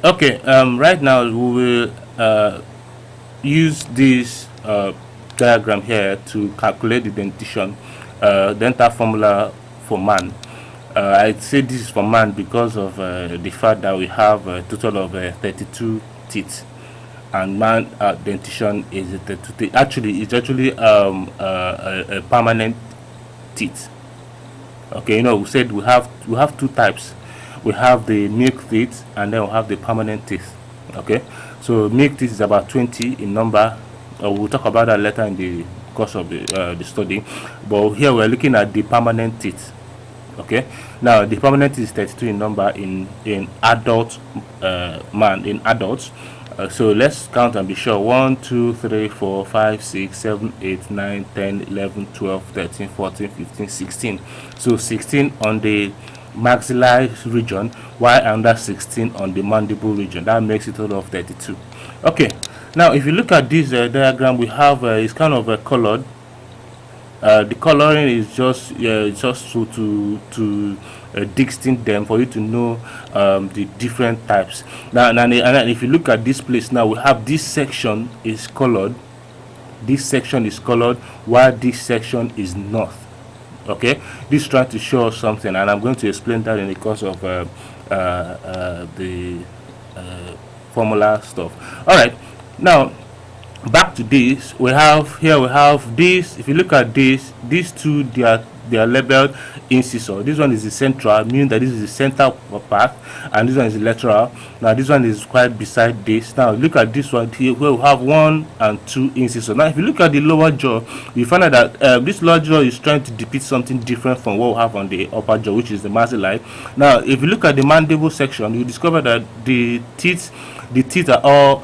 Okay, right now we will use this diagram here to calculate the dentition dental formula for man. I'd say this is for man because of the fact that we have a total of 32 teeth, and man dentition is a 32 teeth. Actually, it's actually a permanent teeth. Okay, we said we have two types. We have the milk teeth, and then we have the permanent teeth. Okay, so milk teeth is about 20 in number. We'll talk about that later in the course of the study, but here we're looking at the permanent teeth. Okay, now the permanent teeth is 32 in number in adult man, in adults. So let's count and be sure. 1 2 3 4 5 6 7 8 9 10 11 12 13 14 15 16. So 16 on the maxillary region, while another 16 on the mandible region. That makes it a total of 32. Okay, now if you look at this diagram, we have it's kind of colored. The coloring is just so to distinct them, for you to know the different types. And if you look at this place now, we have this section is colored, this section is colored, while this section is not. Okay, this is trying to show us something, and I'm going to explain that in the course of the formula stuff. All right, now back to this. We have this. If you look at these two, they are labeled incisor. This one is the central, meaning that this is the center part, and this one is the lateral. Now this one is quite beside this. Now look at this one here, where we have 1 and 2 incisor. Now if you look at the lower jaw, you find out that this lower jaw is trying to depict something different from what we have on the upper jaw, which is the maxillary. Now if you look at the mandible section, you discover that the teeth are all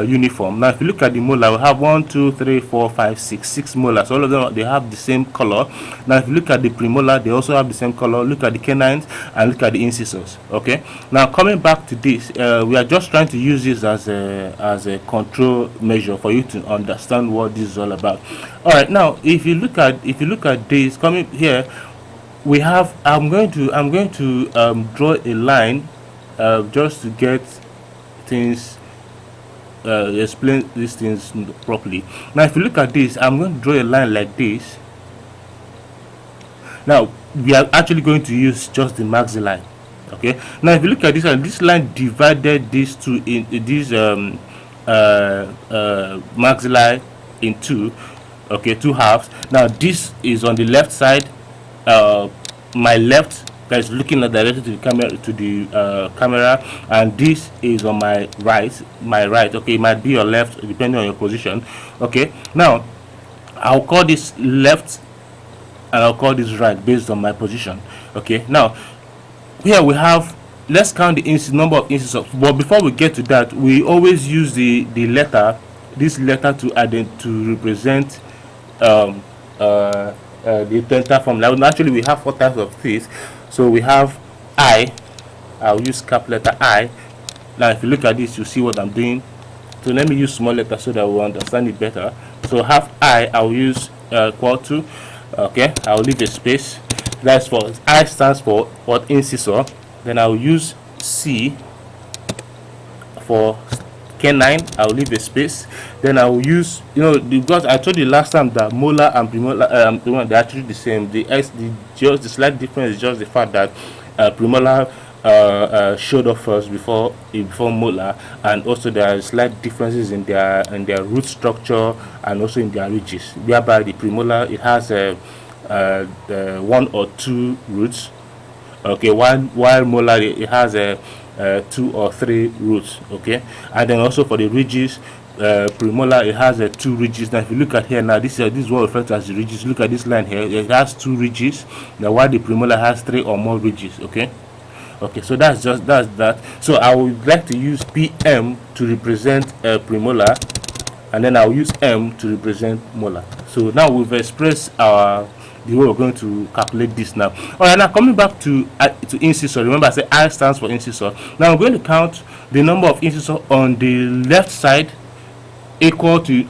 uniform. Now if you look at the molar, we have 1 2 3 4 5 6 molars. All of them, they have the same color. Now if you look at the premolar, they also have the same color. Look at the canines and look at the incisors. Okay, now coming back to this, we are just trying to use this as a control measure for you to understand what this is all about. All right, now if you look at this coming here, we have I'm going to draw a line just to get things explain these things properly. Now if you look at this, I'm going to draw a line like this. Now we are actually going to use just the maxillary. Okay, now if you look at this line divided these two in this maxillary in two. Okay, two halves. Now this is on the left side, my left, that is looking directly to the camera, and this is on my right. Okay, it might be your left depending on your position. Okay, now I'll call this left and I'll call this right based on my position. Okay, now here we have, let's count the number of incisors. But before we get to that, we always use the letter, this letter to represent the dental formula. Actually we have 4 types of teeth. So we have I'll use cap letter I. Now if you look at this, you see what I'm doing. So let me use small letter so that we'll understand it better. So have I'll use equal to. Okay, I'll leave a space. That's for I stands for what, incisor. Then I'll use C for canine. I'll leave a space. Then I will use, because I told you last time that molar and premolar, they're actually the same. The slight difference is just the fact that premolar showed up first before molar, and also there are slight differences in their root structure and also in their ridges. Whereby the premolar, it has 1 or 2 roots. Okay, while molar, it has 2 or 3 roots. Okay, and then also for the ridges, premolar, it has 2 ridges. Now if you look at here, now this is what referred to as the ridges. Look at this line here, it has 2 ridges. Now while the premolar has 3 or more ridges. Okay, so that's that. So I would like to use PM to represent premolar, and then I'll use M to represent molar. So now we've expressed the way we're going to calculate this now. All right, now coming back to incisor. Remember I said I stands for incisor. Now I'm going to count the number of incisors on the left side equal to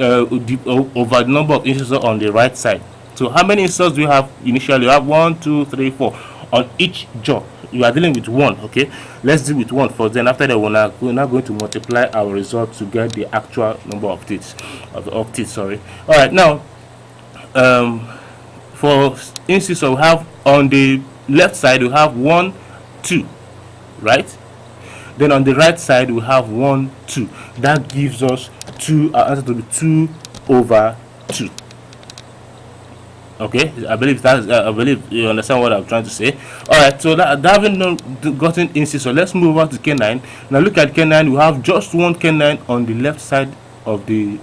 over the number of incisors on the right side. So how many incisors do you have initially? You have 1 2 3 4 on each jaw. we are dealing with 1. Okay, let's deal with 1 first, then after that we're now going to multiply our result to get the actual number of teeth sorry. All right, now for instance, we have on the left side we have 1 2, right? Then on the right side we have 1 2. That gives us our answer to be 2 over 2. Okay, I believe you understand what I'm trying to say. All right, so that having gotten incisor, let's move on to canine. Now look at canine. We have just 1 canine on the left side of the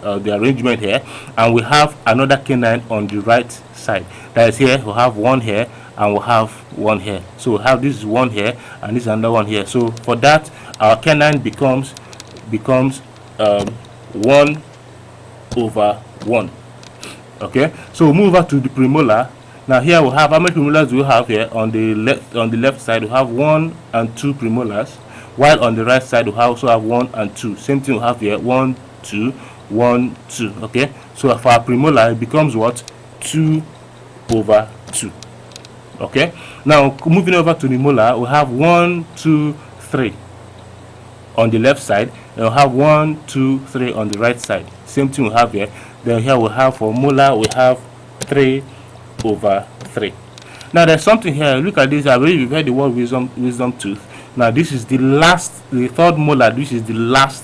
arrangement here, and we have another canine on the right side. That is, here we have 1 here and we'll have 1 here. So we have this 1 here and this another 1 here. So for that, our canine becomes 1 over 1. Okay, so we'll move over to the premolar. Now here we have, how many premolars do we have here? On the left side we have 1 and 2 premolars, while on the right side we also have 1 and 2. Same thing we have here, 1 2 1 2. Okay, so for our premolar it becomes what? 2 over 2. Okay, now moving over to the molar, we have 1 2 3 on the left side, and we have 1 2 3 on the right side. Same thing we have here. Then here we have for molar, we have 3 over 3. Now there's something here. Look at this. I believe you've heard the word wisdom tooth. Now this is the third molar. This is the last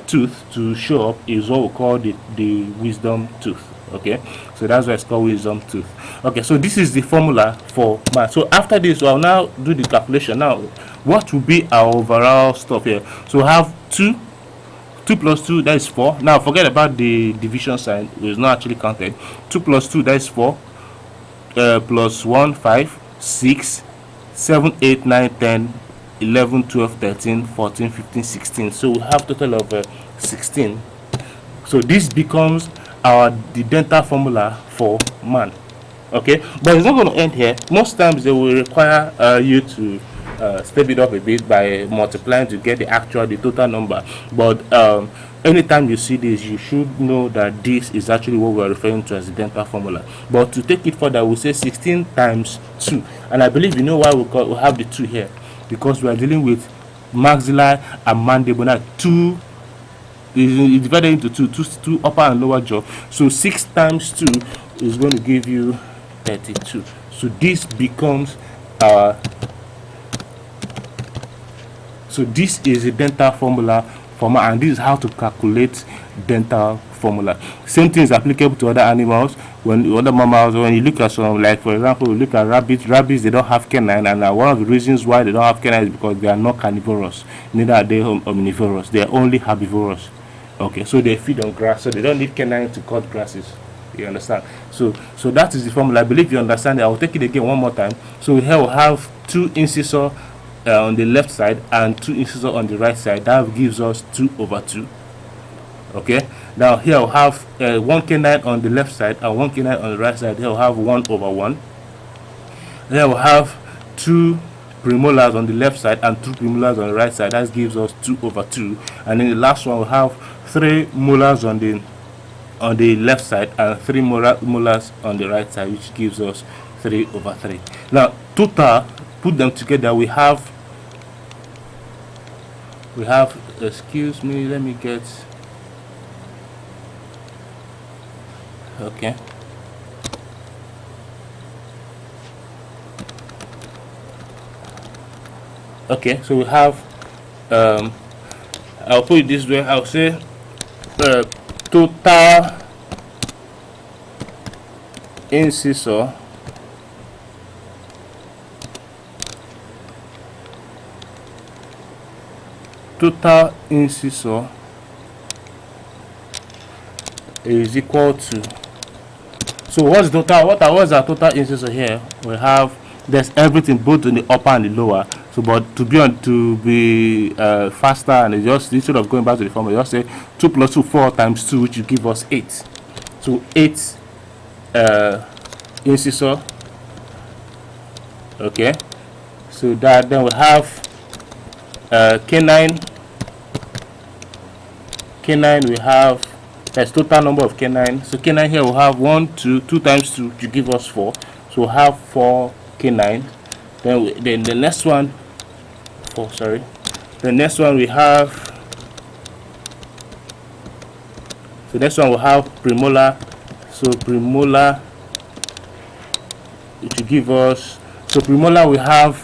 tooth to show up, is what we call the wisdom tooth. Okay, so that's why it's called wisdom tooth. Okay, so this is the formula for math. So after this, I'll now do the calculation. Now what will be our overall stuff here? So we have 2 plus 2, that is 4. Now forget about the division sign, it's not actually counted. 2 plus 2, that is 4. Plus 1 5 6 7 8 9 10 11 12 13 14 15 16. So we have total of 16. So this becomes the dental formula for man. Okay, but it's not going to end here. Most times they will require you to step it up a bit by multiplying to get the total number. But anytime you see this, you should know that this is actually what we're referring to as the dental formula. But to take it further, we'll say 16 times 2, and I believe you know why we have the 2 here, because we are dealing with maxilla and mandible. Now 2 is divided into two upper and lower jaw, so 6 times 2 is going to give you 32. So this becomes so this is a dental formula for man, and this is how to calculate dental formula. Same thing is applicable to other animals. When other mammals, when you look at some, like for example, we look at rabbits. Rabbits, they don't have canine, and one of the reasons why they don't have canine is because they are not carnivorous. Neither are they omnivorous. They are only herbivorous. Okay, so they feed on grass, so they don't need canine to cut grasses. You understand? So that is the formula. I believe you understand it. I will take it again one more time. So here we have 2 incisor on the left side and 2 incisor on the right side. That gives us 2 over 2. Okay, now here we have 1 canine on the left side and 1 canine on the right side. Here we have 1 over 1. Here we have 2 premolars on the left side and 2 premolars on the right side. That gives us 2 over 2. And then the last one, we have 3 molars on the left side and 3 molars on the right side, which gives us 3 over 3. Now total, put them together, we have excuse me, let me get, okay, so we have I'll put it this way. I'll say total incisor is equal to, so what's our total incisor here? We have, there's everything both in the upper and the lower. So but to be faster, and just instead of going back to the formula, just say 2 plus 2, 4 times 2, which will give us 8. So 8 incisor. Okay, so that then we have canine. We have, that's total number of canine. So canine here we have 1 2 2 times 2 to give us 4. So we have 4 canine. Then the next one, the next one we have, so next one we have premolar. So premolar, it will give us, so premolar we have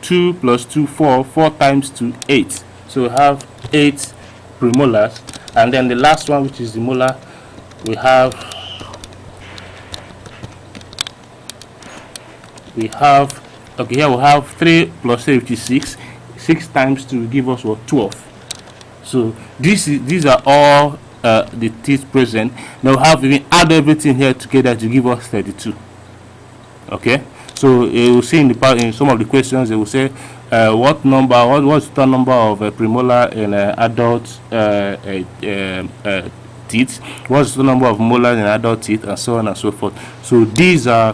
2 plus 2, 4 times 2, 8. So we have 8 premolars. And then the last one, which is the molar, we have okay, here we have 3 plus 8, which is 6. 6 times 2 will give us what? 12. So these are all the teeth present. Now we have even add everything here together to give us 32. Okay, so you will see in some of the questions they will say what's the number of premolar in adult teeth, what's the number of molars in adult teeth, and so on and so forth. So these are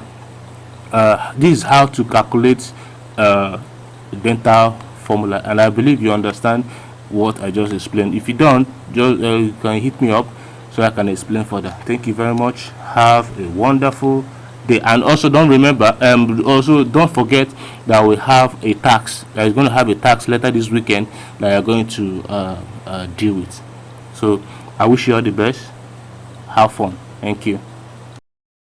this is how to calculate dental formula, and I believe you understand what I just explained. If you don't, just you can hit me up so I can explain further. Thank you very much. Have a wonderful day. And also don't forget that we have a tax. That is going to have a tax later this weekend that you're going to deal with. So I wish you all the best. Have fun. Thank you.